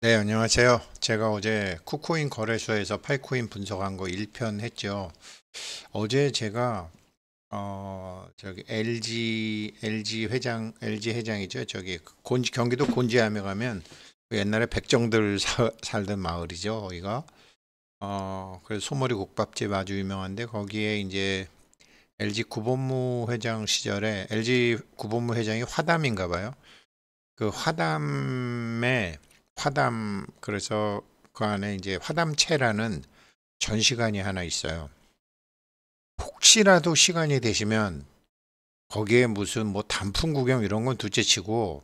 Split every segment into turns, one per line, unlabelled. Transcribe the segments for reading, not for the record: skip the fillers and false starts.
네, 안녕하세요. 제가 어제 쿠코인 거래소에서 파이코인 분석한 거 1편 했죠. 어제 제가 저기 LG 회장이죠. 저기 경기도 곤지암에 가면 그 옛날에 백정들 살던 마을이죠. 거기가 그래서 소머리 국밥집 아주 유명한데 거기에 이제 LG 구본무 회장 시절에 LG 구본무 회장이 화담인가 봐요. 그 화담 그래서 그 안에 이제 화담채라는 전시관이 하나 있어요. 혹시라도 시간이 되시면 거기에 무슨 뭐 단풍 구경 이런 건 둘째치고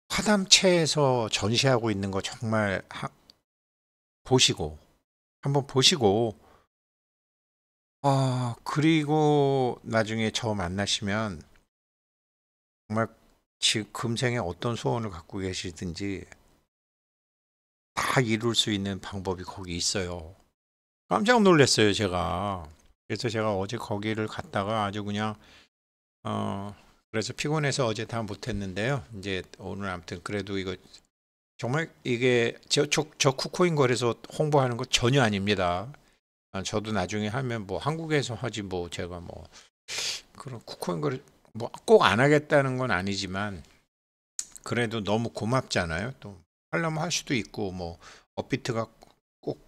화담채에서 전시하고 있는 거 정말 보시고 한번 보시고 그리고 나중에 저 만나시면 정말 지금 금생에 어떤 소원을 갖고 계시든지 다 이룰 수 있는 방법이 거기 있어요. 깜짝 놀랐어요, 제가. 그래서 제가 어제 거기를 갔다가 아주 그냥, 어, 그래서 피곤해서 어제 다 못했는데요. 이제 오늘 아무튼 그래도 이거 정말 이게 저 쿠코인 거래소 홍보하는 거 전혀 아닙니다. 저도 나중에 하면 뭐 한국에서 하지 뭐 제가 뭐 그런 쿠코인 거래 뭐 꼭 안 하겠다는 건 아니지만 그래도 너무 고맙잖아요. 또 하려면 할 수도 있고 뭐 업비트가 꼭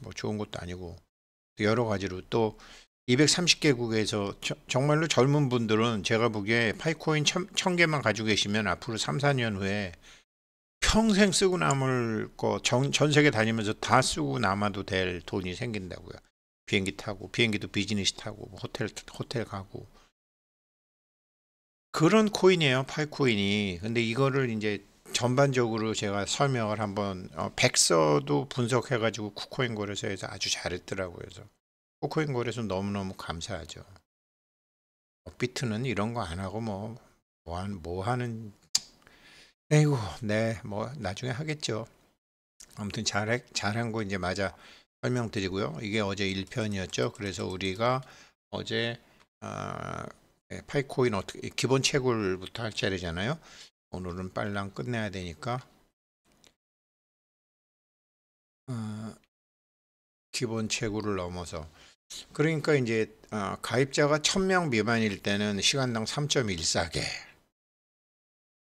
뭐 좋은 것도 아니고 여러 가지로 또 230개국에서 정말로 젊은 분들은 제가 보기에 파이코인 1000개만 가지고 계시면 앞으로 3, 4년 후에 평생 쓰고 남을 전 세계 다니면서 다 쓰고 남아도 될 돈이 생긴다고요. 비행기 타고, 비행기도 비즈니스 타고, 뭐 호텔 가고. 그런 코인이에요, 파이코인이. 근데 이거를 이제 전반적으로 제가 설명을 한번, 백서도 분석해가지고 쿠코인 거래소에서 아주 잘했더라고요. 그래서 쿠코인 거래소 너무너무 감사하죠. 비트는 이런 거 안 하고 뭐 하는, 에이구, 네, 뭐, 나중에 하겠죠. 아무튼 잘한 거 이제 맞아 설명드리고요. 이게 어제 1편이었죠. 그래서 우리가 어제, 파이코인 어떻게, 기본 채굴부터 할 차례잖아요. 오늘은 빨랑 끝내야 되니까, 어, 기본 채굴을 넘어서. 그러니까 이제, 가입자가 1000명 미만일 때는 시간당 3.14개.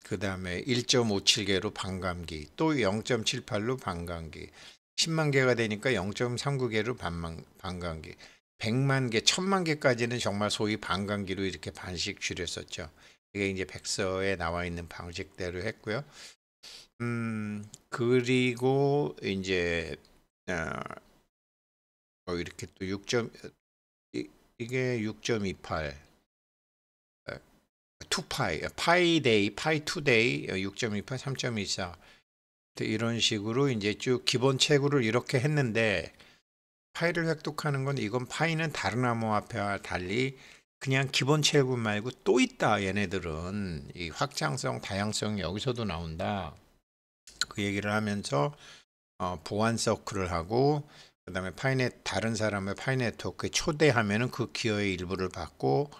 그 다음에 1.57개로 반감기, 또 0.78로 반감기, 10만 개가 되니까 0.39개로 반감기, 100만 개, 1000만 개까지는 정말 소위 반감기로 이렇게 반씩 줄였었죠. 이게 이제 백서에 나와 있는 방식대로 했고요. 그리고 이제 이렇게 또 6점 이게 6.28 파이 파이 투데이 6.28 3.24 이런 식으로 이제 쭉 기본 채굴을 이렇게 했는데 파이를 획득하는 건 이건 파이는 다른 암호화폐와 달리 그냥 기본 채굴 말고 또 있다. 얘네들은 이 확장성, 다양성이 여기서도 나온다. 그 얘기를 하면서 보안 서클을 하고 그다음에 파이넷 다른 사람의 파이네트워크에 초대하면은 그 기여의 일부를 받고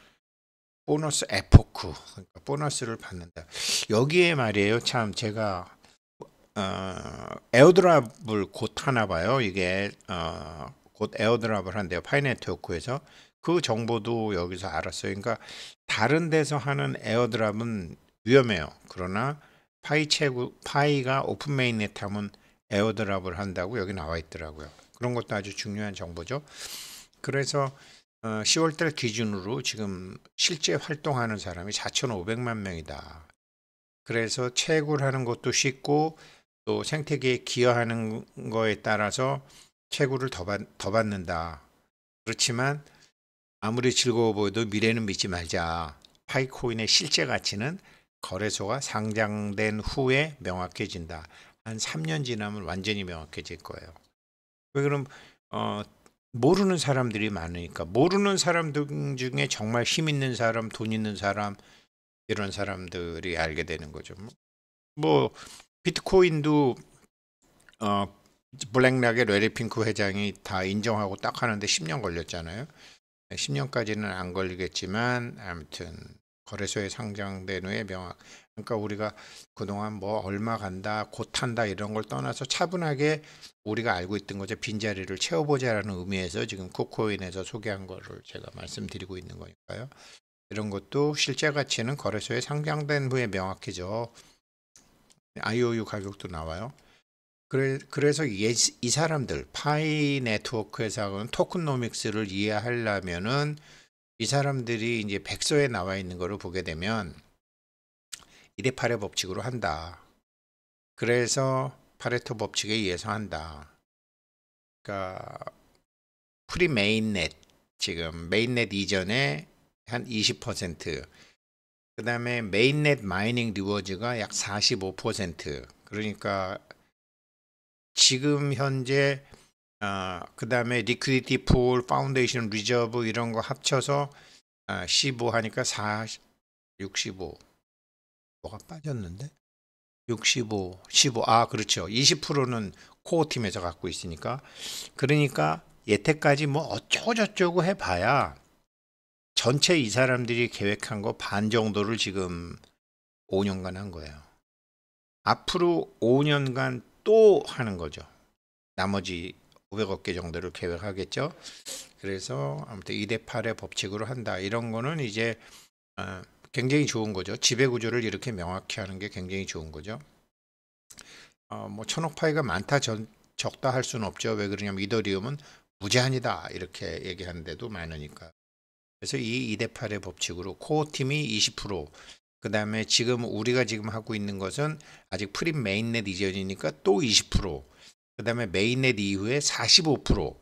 보너스 에포크 그러니까 보너스를 받는다. 여기에 말이에요. 참 제가 에어드랍을 곧 하나 봐요. 이게 곧 에어드랍을 한대요. 파이네트워크에서 그 정보도 여기서 알았어요. 그러니까 다른 데서 하는 에어드랍은 위험해요. 그러나 파이가 오픈 메인넷 하면 에어드랍을 한다고 여기 나와 있더라고요. 그런 것도 아주 중요한 정보죠. 그래서 10월달 기준으로 지금 실제 활동하는 사람이 4,500만 명이다. 그래서 채굴하는 것도 쉽고 또 생태계에 기여하는 거에 따라서 채굴을 더 받는다. 그렇지만 아무리 즐거워 보여도 미래는 믿지 말자. 파이코인의 실제 가치는 거래소가 상장된 후에 명확해진다. 한 3년 지나면 완전히 명확해질 거예요. 왜 그럼 어, 모르는 사람들이 많으니까 모르는 사람들 중에 정말 힘 있는 사람, 돈 있는 사람 이런 사람들이 알게 되는 거죠. 뭐 비트코인도 어, 블랙락의 레리 핑크 회장이 다 인정하고 딱 하는데 10년 걸렸잖아요. 10년까지는 안 걸리겠지만 아무튼 거래소에 상장된 후에 명확. 그러니까 우리가 그동안 뭐 얼마 간다, 곧 한다 이런 걸 떠나서 차분하게 우리가 알고 있던 거죠. 빈자리를 채워보자라는 의미에서 지금 쿠코인에서 소개한 거를 제가 말씀드리고 있는 거니까요. 이런 것도 실제 가치는 거래소에 상장된 후에 명확해져. IOU 가격도 나와요. 그래서 이 사람들 파이 네트워크에서 토큰노믹스를 이해하려면은 이 사람들이 이제 백서에 나와 있는 거를 보게 되면 1대 8의 법칙으로 한다. 그래서 파레토 법칙에 의해서 한다. 그러니까 프리 메인넷 지금 메인넷 이전에 한 20%, 그 다음에 메인넷 마이닝 리워즈가 약 45%. 그러니까 지금 현재 그 다음에 리퀴디티 풀, 파운데이션 리저브 이런 거 합쳐서 15 하니까 65. 뭐가 빠졌는데? 65, 15. 그렇죠. 20%는 코어 팀에서 갖고 있으니까. 그러니까 여태까지 뭐 어쩌고저쩌고 해봐야 전체 이 사람들이 계획한 거 반 정도를 지금 5년간 한 거예요. 앞으로 5년간 또 하는 거죠. 나머지 500억 개 정도를 계획하겠죠. 그래서 아무튼 2대 8의 법칙으로 한다. 이런 거는 이제 굉장히 좋은 거죠. 지배 구조를 이렇게 명확히 하는 게 굉장히 좋은 거죠. 뭐 천억 파이가 많다 적다 할 수는 없죠. 왜 그러냐면 이더리움은 무제한이다 이렇게 얘기하는데도 많으니까. 그래서 이 2대 8의 법칙으로 코어 팀이 20%, 그 다음에 지금 우리가 지금 하고 있는 것은 아직 프리 메인넷 이전이니까 또 20%, 그 다음에 메인넷 이후에 45%,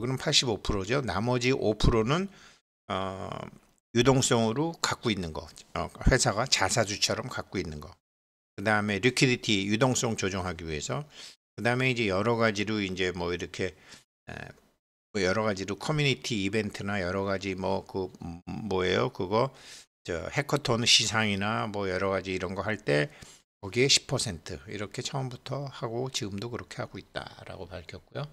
그럼 85%죠. 나머지 5%는 유동성으로 갖고 있는 거, 회사가 자사주처럼 갖고 있는 거. 그 다음에 리퀴디티 유동성 조정하기 위해서. 그 다음에 이제 여러 가지로 이제 뭐 이렇게 뭐 여러 가지로 커뮤니티 이벤트나 여러 가지 뭐 그 뭐예요 그거 저 해커톤 시상이나 뭐 여러 가지 이런 거 할 때 거기에 10% 이렇게 처음부터 하고 지금도 그렇게 하고 있다라고 밝혔고요.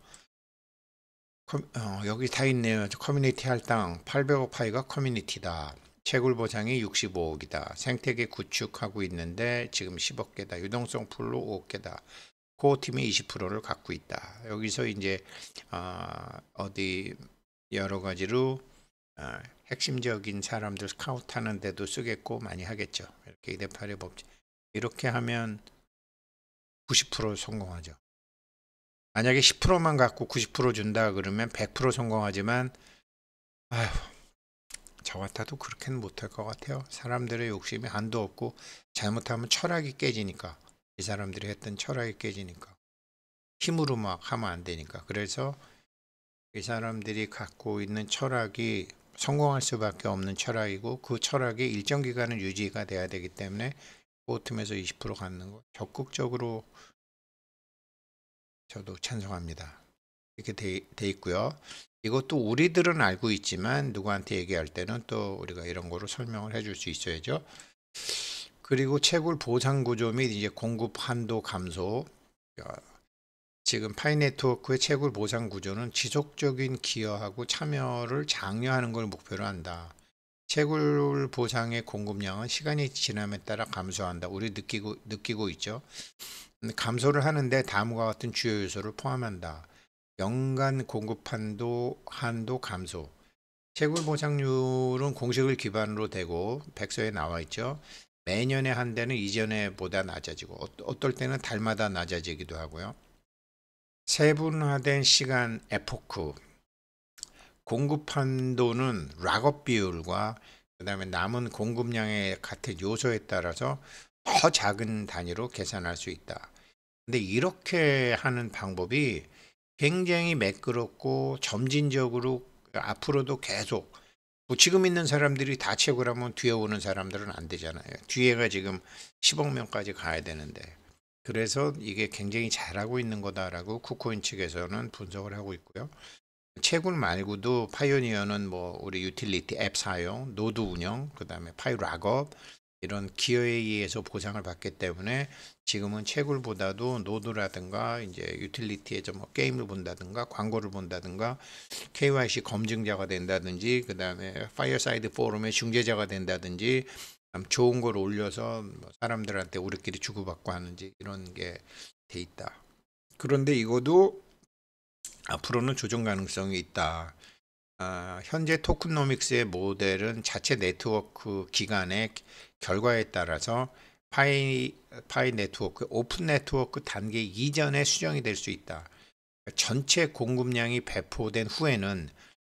여기 다 있네요. 커뮤니티 할당 800억 파이가 커뮤니티다. 채굴 보상이 65억이다. 생태계 구축하고 있는데 지금 10억 개다. 유동성 풀로 5억 개다. 코어 팀이 20%를 갖고 있다. 여기서 이제 어디 여러 가지로 핵심적인 사람들 스카우트하는 데도 쓰겠고 많이 하겠죠. 이렇게 2대 8의 법칙. 이렇게 하면 90% 성공하죠. 만약에 10%만 갖고 90% 준다 그러면 100% 성공하지만 아휴 저 같아도 그렇게는 못할 것 같아요. 사람들의 욕심이 한도 없고 잘못하면 철학이 깨지니까, 이 사람들이 했던 철학이 깨지니까 힘으로 막 하면 안 되니까. 그래서 이 사람들이 갖고 있는 철학이 성공할 수밖에 없는 철학이고 그 철학이 일정 기간은 유지가 돼야 되기 때문에 보틈에서 20% 갖는 거 적극적으로 저도 찬성합니다. 이렇게 돼 있고요. 이것도 우리들은 알고 있지만 누구한테 얘기할 때는 또 우리가 이런 거로 설명을 해줄 수 있어야죠. 그리고 채굴 보상 구조 및 이제 공급 한도 감소. 지금 파이네트워크의 채굴 보상 구조는 지속적인 기여하고 참여를 장려하는 걸 목표로 한다. 채굴 보상의 공급량은 시간이 지남에 따라 감소한다. 우리 느끼고 있죠. 감소를 하는데 다음과 같은 주요 요소를 포함한다. 연간 공급 한도 감소. 채굴 보상률은 공식을 기반으로 되고 백서에 나와 있죠. 매년에 한 대는 이전에 보다 낮아지고 어떨 때는 달마다 낮아지기도 하고요. 세분화된 시간 에포크. 공급 한도는 락업 비율과 그 다음에 남은 공급량의 같은 요소에 따라서 더 작은 단위로 계산할 수 있다. 근데 이렇게 하는 방법이 굉장히 매끄럽고 점진적으로 앞으로도 계속 뭐 지금 있는 사람들이 다 채굴 하면 뒤에 오는 사람들은 안 되잖아요. 뒤에가 지금 10억 명까지 가야 되는데, 그래서 이게 굉장히 잘하고 있는 거다라고 쿠코인 측에서는 분석을 하고 있고요. 채굴 말고도 파이오니어는 뭐 우리 유틸리티 앱 사용, 노드 운영, 그 다음에 파이 락업 이런 기여에 의해서 보상을 받기 때문에 지금은 채굴보다도 노드라든가 이제 유틸리티에서 뭐 게임을 본다든가 광고를 본다든가 KYC 검증자가 된다든지 그다음에 파이어사이드 포럼의 중재자가 된다든지 좋은 걸 올려서 뭐 사람들한테 우리끼리 주고받고 하는지 이런 게 돼 있다. 그런데 이것도 앞으로는 조정 가능성이 있다. 현재 토큰노믹스의 모델은 자체 네트워크 기간의 결과에 따라서 파이 네트워크, 오픈 네트워크 단계 이전에 수정이 될 수 있다. 전체 공급량이 배포된 후에는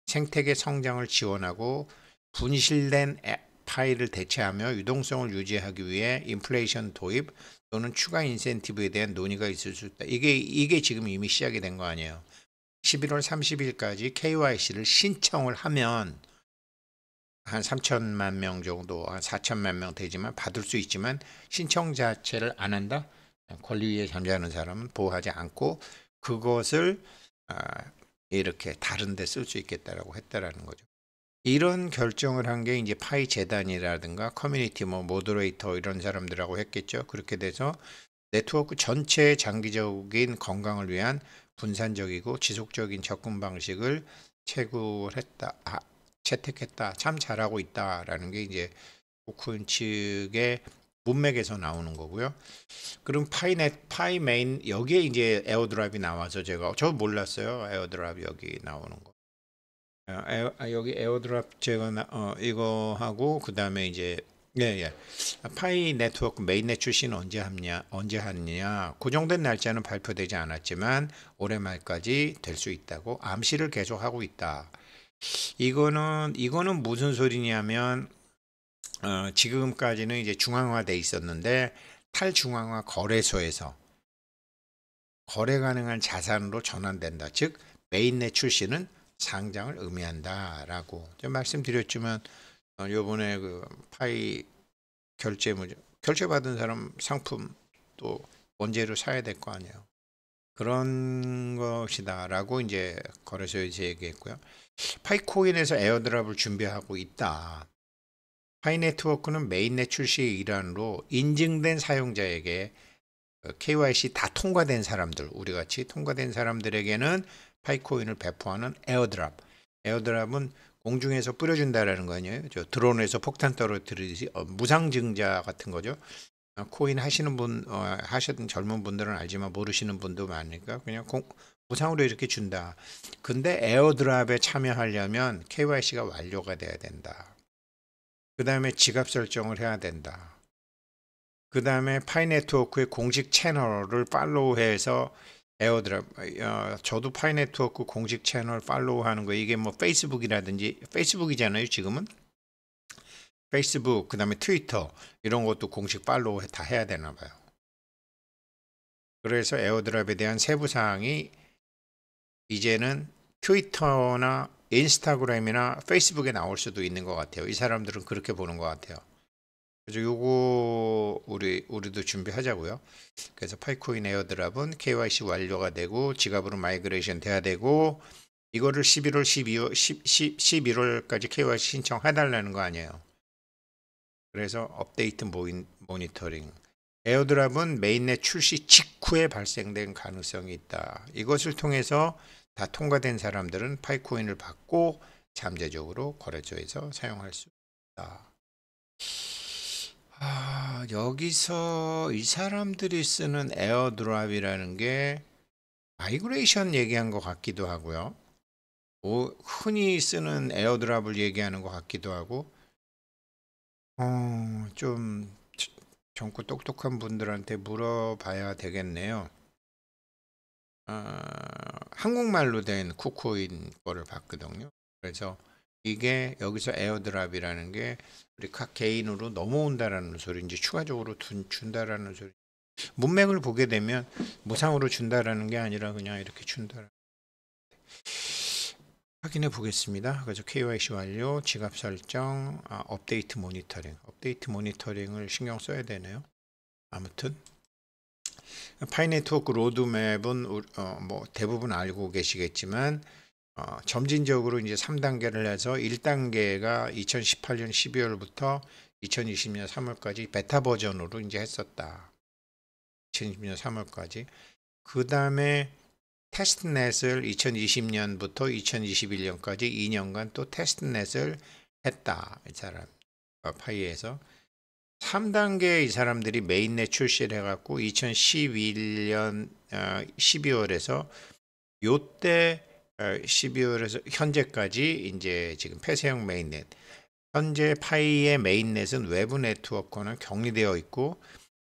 생태계 성장을 지원하고 분실된 파일을 대체하며 유동성을 유지하기 위해 인플레이션 도입 또는 추가 인센티브에 대한 논의가 있을 수 있다. 이게 지금 이미 시작이 된 거 아니에요. 11월 30일까지 KYC를 신청을 하면 한 3천만 명 정도, 한 4천만 명 되지만 받을 수 있지만 신청 자체를 안 한다. 권리 위에 잠자는 사람은 보호하지 않고 그것을 이렇게 다른 데 쓸 수 있겠다라고 했다라는 거죠. 이런 결정을 한 게 이제 파이 재단이라든가 커뮤니티 뭐 모더레이터 이런 사람들하고 했겠죠. 그렇게 돼서 네트워크 전체의 장기적인 건강을 위한 분산적이고 지속적인 접근 방식을 채택했다. 참 잘하고 있다라는 게 이제 코쿤 측의 문맥에서 나오는 거고요. 그럼 파이 메인 여기에 이제 에어드랍이 나와서 저 몰랐어요. 에어드랍 여기 나오는 거. 여기 에어드랍 제가 이거 하고 그 다음에 이제 예. 파이 네트워크 메인넷 출시는 언제 하느냐. 고정된 날짜는 발표되지 않았지만 올해 말까지 될 수 있다고 암시를 계속하고 있다. 이거는 무슨 소리냐면 지금까지는 이제 중앙화돼 있었는데 탈중앙화 거래소에서 거래 가능한 자산으로 전환된다. 즉 메인넷 출시는 상장을 의미한다라고 말씀드렸지만 요번에 그 파이 결제 받은 사람 상품 또 원재료 사야 될 거 아니에요. 그런 것이다라고 이제 거래소에서 얘기했고요. 파이코인에서 에어드랍을 준비하고 있다. 파이 네트워크는 메인넷 출시의 일환으로 인증된 사용자에게 KYC 다 통과된 사람들, 우리 같이 통과된 사람들에게는 파이코인을 배포하는 에어드랍. 에어드랍은 공중에서 뿌려준다라는 거 아니에요? 드론에서 폭탄 떨어뜨리듯이 무상증자 같은 거죠. 코인 하시던 젊은 분들은 알지만 모르시는 분도 많으니까 그냥 무상으로 이렇게 준다. 근데 에어드랍에 참여하려면 KYC가 완료가 돼야 된다. 그 다음에 지갑 설정을 해야 된다. 그 다음에 파이 네트워크의 공식 채널을 팔로우해서 에어드랍, 저도 파이 네트워크 공식 채널 팔로우하는 거 이게 뭐 페이스북이잖아요 지금은. 페이스북 그 다음에 트위터 이런 것도 공식 팔로우 다 해야 되나 봐요. 그래서 에어드랍에 대한 세부 사항이 이제는 트위터나 인스타그램이나 페이스북에 나올 수도 있는 것 같아요. 이 사람들은 그렇게 보는 것 같아요. 그래서 요거 우리도 준비하자고요. 그래서 파이코인 에어드랍은 KYC 완료가 되고 지갑으로 마이그레이션 돼야 되고 이거를 11월까지 KYC 신청해달라는 거 아니에요. 그래서 업데이트 모니터링. 에어드랍은 메인넷 출시 직후에 발생된 가능성이 있다. 이것을 통해서 다 통과된 사람들은 파이코인을 받고 잠재적으로 거래소에서 사용할 수 있다. 여기서 이 사람들이 쓰는 에어드랍이라는 게 마이그레이션 얘기한 것 같기도 하고요. 흔히 쓰는 에어드랍을 얘기하는 것 같기도 하고 좀 젊고 똑똑한 분들한테 물어봐야 되겠네요. 한국말로 된 쿠코인 거를 봤거든요. 그래서 이게 여기서 에어드랍이라는 게 우리 각 개인으로 넘어온다라는 소리인지 추가적으로 준다라는 소리. 문맥을 보게 되면 무상으로 준다라는 게 아니라 그냥 이렇게 준다. 확인해 보겠습니다. 그래서 KYC 완료, 지갑 설정, 업데이트 모니터링을 신경 써야 되네요. 아무튼 파이 네트워크 로드맵은 뭐 대부분 알고 계시겠지만 점진적으로 이제 3단계를 해서 1단계가 2018년 12월부터 2020년 3월까지 베타 버전으로 이제 했었다. 2020년 3월까지. 그 다음에 테스트넷을 2020년부터 2021년까지 2년간 또 테스트넷을 했다. 이 사람 파이에서 3단계 이 사람들이 메인넷 출시를 해갖고 2011년 12월에서 요때 12월에서 현재까지 이제 지금 폐쇄형 메인넷, 현재 파이의 메인넷은 외부 네트워크는 격리되어 있고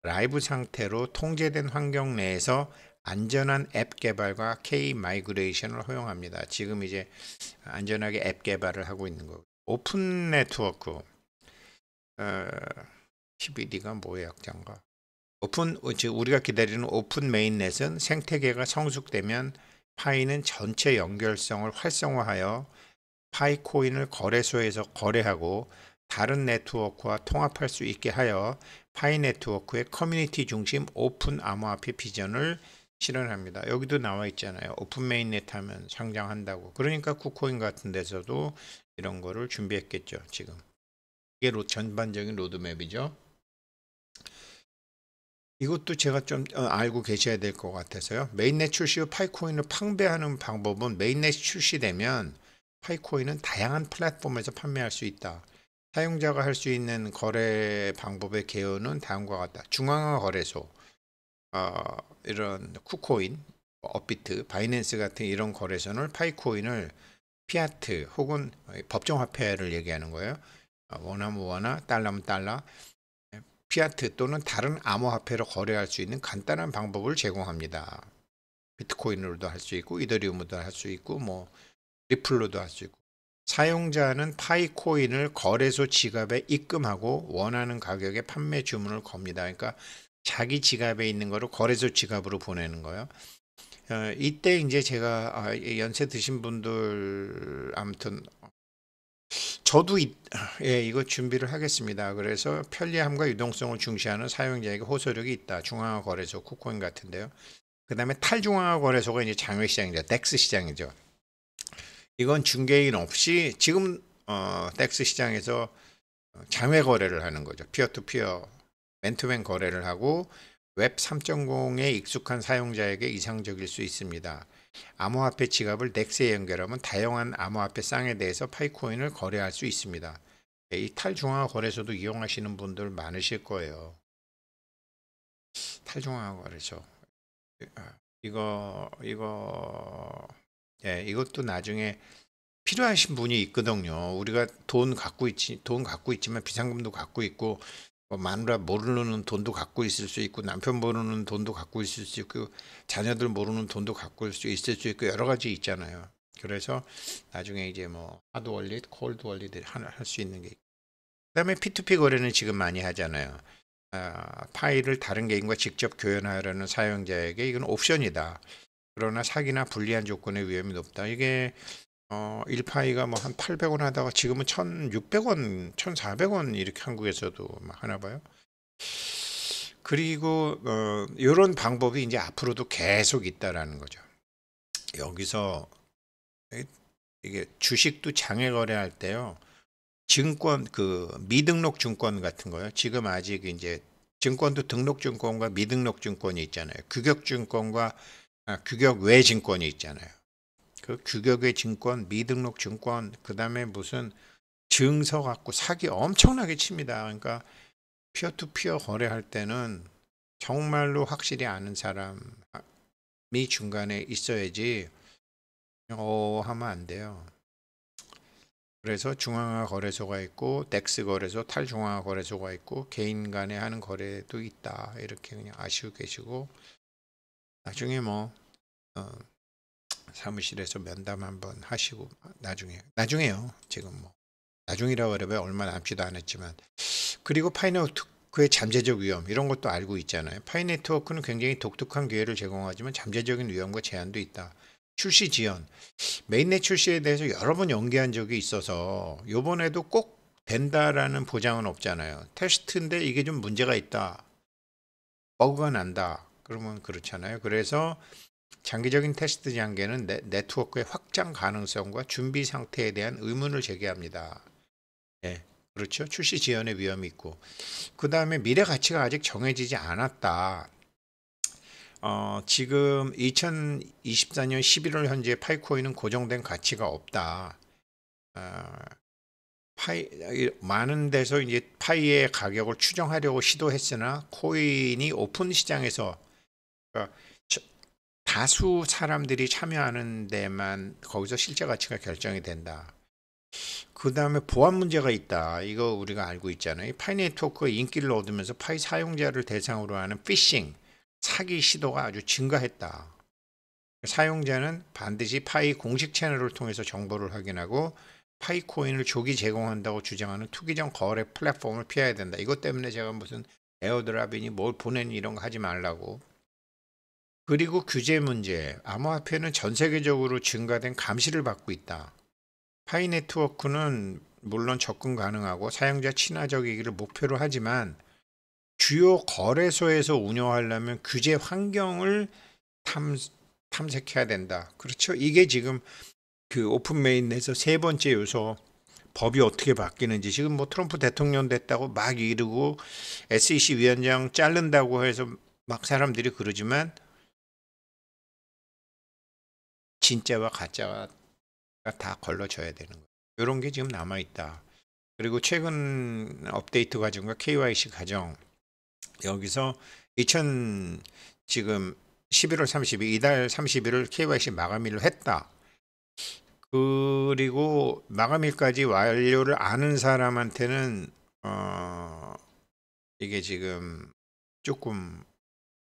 라이브 상태로 통제된 환경 내에서 안전한 앱 개발과 K 마이그레이션을 허용합니다. 지금 이제 안전하게 앱 개발을 하고 있는 거고. 오픈 네트워크 TBD가 뭐의 약자인가? 오픈, 즉 우리가 기다리는 오픈 메인넷은 생태계가 성숙되면 파이는 전체 연결성을 활성화하여 파이 코인을 거래소에서 거래하고 다른 네트워크와 통합할 수 있게 하여 파이 네트워크의 커뮤니티 중심 오픈 암호화폐 비전을 실현합니다. 여기도 나와 있잖아요. 오픈 메인넷 하면 상장한다고. 그러니까 쿠코인 같은 데서도 이런 거를 준비했겠죠. 지금 이게 전반적인 로드맵이죠. 이것도 제가 좀 알고 계셔야 될 것 같아서요. 메인넷 출시 후 파이코인을 판매하는 방법은 메인넷이 출시되면 파이코인은 다양한 플랫폼에서 판매할 수 있다. 사용자가 할 수 있는 거래 방법의 개요는 다음과 같다. 중앙화 거래소, 이런 쿠코인, 업비트, 바이낸스 같은 이런 거래소는 파이코인을 피아트 혹은 법정화폐를 얘기하는 거예요. 원하면 원화, 달러면 달러, 피아트 또는 다른 암호화폐로 거래할 수 있는 간단한 방법을 제공합니다. 비트코인으로도 할 수 있고 이더리움으로도 할 수 있고 뭐 리플로도 할 수 있고 사용자는 파이코인을 거래소 지갑에 입금하고 원하는 가격에 판매 주문을 겁니다. 그러니까 자기 지갑에 있는 거를 거래소 지갑으로 보내는 거예요. 이때 이제 제가 연세 드신 분들 아무튼 저도 이거 준비를 하겠습니다. 그래서 편리함과 유동성을 중시하는 사용자에게 호소력이 있다. 중앙화 거래소 쿠코인 같은데요. 그 다음에 탈중앙화 거래소가 이제 장외 시장이죠. 덱스 시장이죠. 이건 중개인 없이 지금 덱스 시장에서 장외 거래를 하는 거죠. 피어투피어 맨투맨 거래를 하고 웹 3.0에 익숙한 사용자에게 이상적일 수 있습니다. 암호화폐 지갑을 덱스에 연결하면 다양한 암호화폐 쌍에 대해서 파이코인을 거래할 수 있습니다. 이 탈중앙화 거래소도 이용하시는 분들 많으실 거예요. 탈중앙화 거래소 이것도 나중에 필요하신 분이 있거든요. 우리가 돈 갖고 있지만 비상금도 갖고 있고 마누라 모르는 돈도 갖고 있을 수 있고 남편 모르는 돈도 갖고 있을 수 있고 자녀들 모르는 돈도 갖고 있을 수 있고 여러 가지 있잖아요. 그래서 나중에 이제 뭐 하드 월릿, 콜드 월릿 할 수 있는 게 있고. 그다음에 P2P 거래는 지금 많이 하잖아요. 파일을 다른 개인과 직접 교환하려는 사용자에게 이건 옵션이다. 그러나 사기나 불리한 조건의 위험이 높다. 이게 1파이가 뭐 한 800원 하다가 지금은 1600원, 1400원 이렇게 한국에서도 막 하나 봐요. 그리고 이런 방법이 이제 앞으로도 계속 있다라는 거죠. 여기서 이게 주식도 장외 거래할 때요. 증권 미등록 증권 같은 거요. 지금 아직 이제 증권도 등록 증권과 미등록 증권이 있잖아요. 규격 증권과 규격 외 증권이 있잖아요. 그 규격의 증권, 미등록 증권, 그 다음에 무슨 증서 갖고 사기 엄청나게 칩니다. 그러니까 피어투피어 거래할 때는 정말로 확실히 아는 사람이 중간에 있어야지 하면 안 돼요. 그래서 중앙화 거래소가 있고 덱스 거래소, 탈중앙화 거래소가 있고 개인 간에 하는 거래도 있다. 이렇게 그냥 아시고 계시고 나중에 뭐 사무실에서 면담 한번 하시고 나중에요. 지금 뭐 나중이라고 그러면 얼마 남지도 않았지만 그리고 파이네트워크의 잠재적 위험 이런 것도 알고 있잖아요. 파이네트워크는 굉장히 독특한 기회를 제공하지만 잠재적인 위험과 제한도 있다. 출시 지연 메인넷 출시에 대해서 여러 번 연기한 적이 있어서 요번에도 꼭 된다라는 보장은 없잖아요. 테스트인데 이게 좀 문제가 있다. 버그가 난다. 그러면 그렇잖아요. 그래서 장기적인 테스트 단계는 네트워크의 확장 가능성과 준비 상태에 대한 의문을 제기합니다. 예, 그렇죠. 출시 지연의 위험이 있고. 그 다음에 미래 가치가 아직 정해지지 않았다. 지금 2024년 11월 현재 파이코인은 고정된 가치가 없다. 어, 많은 데서 이제 파이의 가격을 추정하려고 시도했으나 코인이 오픈 시장에서, 그러니까 다수 사람들이 참여하는 데만 거기서 실제 가치가 결정이 된다. 그 다음에 보안 문제가 있다. 이거 우리가 알고 있잖아요. 파이 네트워크가 인기를 얻으면서 파이 사용자를 대상으로 하는 피싱, 사기 시도가 아주 증가했다. 사용자는 반드시 파이 공식 채널을 통해서 정보를 확인하고 파이 코인을 조기 제공한다고 주장하는 투기적 거래 플랫폼을 피해야 된다. 이것 때문에 제가 무슨 에어드랍이니 뭘 보내니 이런 거 하지 말라고. 그리고 규제 문제. 암호화폐는 전 세계적으로 증가된 감시를 받고 있다. 파이 네트워크는 물론 접근 가능하고 사용자 친화적이기를 목표로 하지만 주요 거래소에서 운영하려면 규제 환경을 탐색해야 된다. 그렇죠? 이게 지금 그 오픈 메인넷에서 세 번째 요소, 법이 어떻게 바뀌는지. 지금 뭐 트럼프 대통령 됐다고 막 이르고 SEC 위원장 자른다고 해서 막 사람들이 그러지만 진짜와 가짜가 다 걸러져야 되는 거예요. 이런 게 지금 남아있다. 그리고 최근 업데이트 과정과 KYC 과정, 여기서 지금 11월 30일, 이달 30일을 KYC 마감일로 했다. 그리고 마감일까지 완료를 아는 사람한테는 이게 지금 조금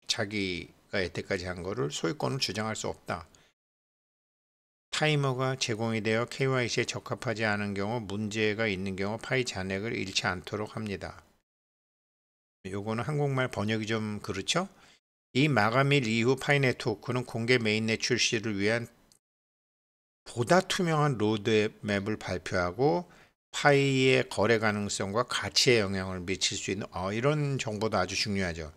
자기가 여태까지 한 거를 소유권을 주장할 수 없다. 타이머가 제공이 되어 KYC에 적합하지 않은 경우, 문제가 있는 경우 파이 잔액을 잃지 않도록 합니다. 요거는 한국말 번역이 좀 그렇죠? 이 마감일 이후 파이 네트워크는 공개 메인넷 출시를 위한 보다 투명한 로드맵을 발표하고 파이의 거래 가능성과 가치에 영향을 미칠 수 있는 이런 정보도 아주 중요하죠.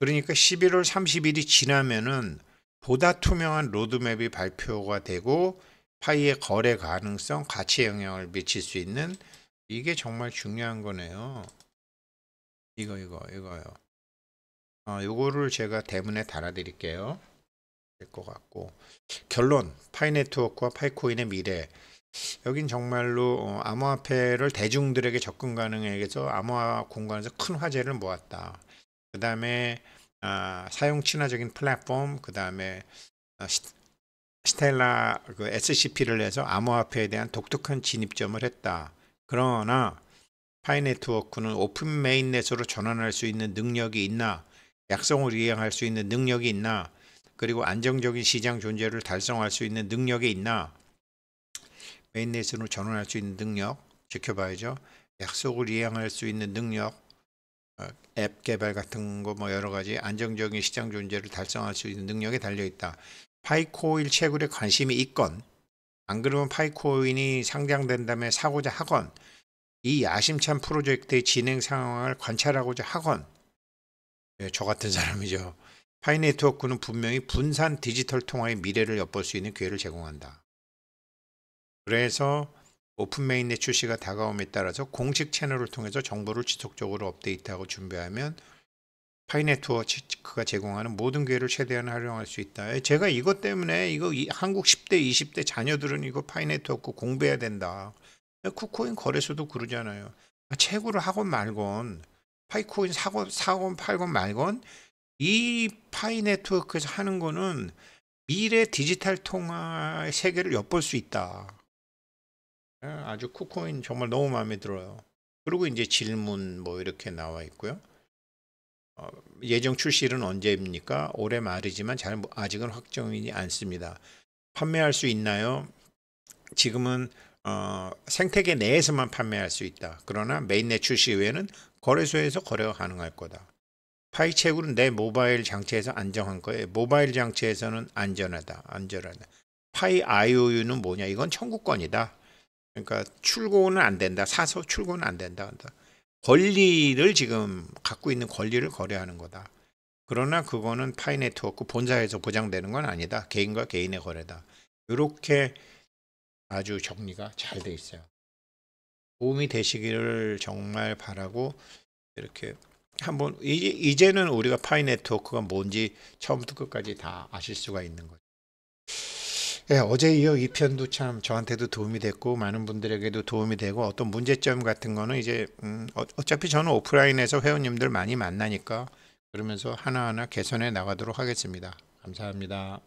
그러니까 11월 30일이 지나면은 보다 투명한 로드맵이 발표가 되고 파이의 거래 가능성, 가치에 영향을 미칠 수 있는, 이게 정말 중요한 거네요. 이거요. 요거를 제가 대문에 달아드릴게요. 될 것 같고. 결론, 파이 네트워크와 파이코인의 미래. 여긴 정말로 암호화폐를 대중들에게 접근 가능하게 해서 암호화 공간에서 큰 화제를 모았다. 그 다음에 사용 친화적인 플랫폼, 그 다음에 스텔라 그 SCP를 내서 암호화폐에 대한 독특한 진입점을 했다. 그러나 파이 네트워크는 오픈 메인넷으로 전환할 수 있는 능력이 있나, 약속을 이행할 수 있는 능력이 있나, 그리고 안정적인 시장 존재를 달성할 수 있는 능력이 있나, 메인넷으로 전환할 수 있는 능력 지켜봐야죠. 약속을 이행할 수 있는 능력, 앱 개발 같은 거 뭐 여러 가지 안정적인 시장 존재를 달성할 수 있는 능력에 달려 있다. 파이코인 채굴에 관심이 있건, 안 그러면 파이코인이 상장된 다음에 사고자 하건, 이 야심찬 프로젝트의 진행 상황을 관찰하고자 하건, 저 같은 사람이죠. 파이 네트워크는 분명히 분산 디지털 통화의 미래를 엿볼 수 있는 기회를 제공한다. 그래서 오픈 메인넷 출시가 다가옴에 따라서 공식 채널을 통해서 정보를 지속적으로 업데이트하고 준비하면 파이 네트워크가 제공하는 모든 기회를 최대한 활용할 수 있다. 제가 이것 때문에 한국 10대, 20대 자녀들은 이거 파이 네트워크 공부해야 된다. 쿠코인 거래소도 그러잖아요. 채굴을 하건 말건, 파이코인 사건 팔건 말건, 이 파이 네트워크에서 하는 거는 미래 디지털 통화의 세계를 엿볼 수 있다. 아주 쿠코인 정말 너무 마음에 들어요. 그리고 이제 질문 뭐 이렇게 나와 있고요. 예정 출시는 언제입니까? 올해 말이지만 아직은 확정이지 않습니다. 판매할 수 있나요? 지금은 생태계 내에서만 판매할 수 있다. 그러나 메인넷 출시 후에는 거래소에서 거래가 가능할 거다. 파이 채굴은 내 모바일 장치에서 안정한 거예요. 모바일 장치에서는 안전하다. 파이 IOU는 뭐냐? 이건 청구권이다. 그러니까 출고는 안 된다. 사서 출고는 안 된다. 권리를 지금 갖고 있는 권리를 거래하는 거다. 그러나 그거는 파이 네트워크 본사에서 보장되는 건 아니다. 개인과 개인의 거래다. 이렇게 아주 정리가 잘 돼 있어요. 도움이 되시기를 정말 바라고 이렇게 한번 이제는 우리가 파이 네트워크가 뭔지 처음부터 끝까지 다 아실 수가 있는 거죠. 예, 어제 이어 이 편도 참 저한테도 도움이 됐고 많은 분들에게도 도움이 되고 어떤 문제점 같은 거는 이제 어차피 저는 오프라인에서 회원님들 많이 만나니까 그러면서 하나하나 개선해 나가도록 하겠습니다. 감사합니다.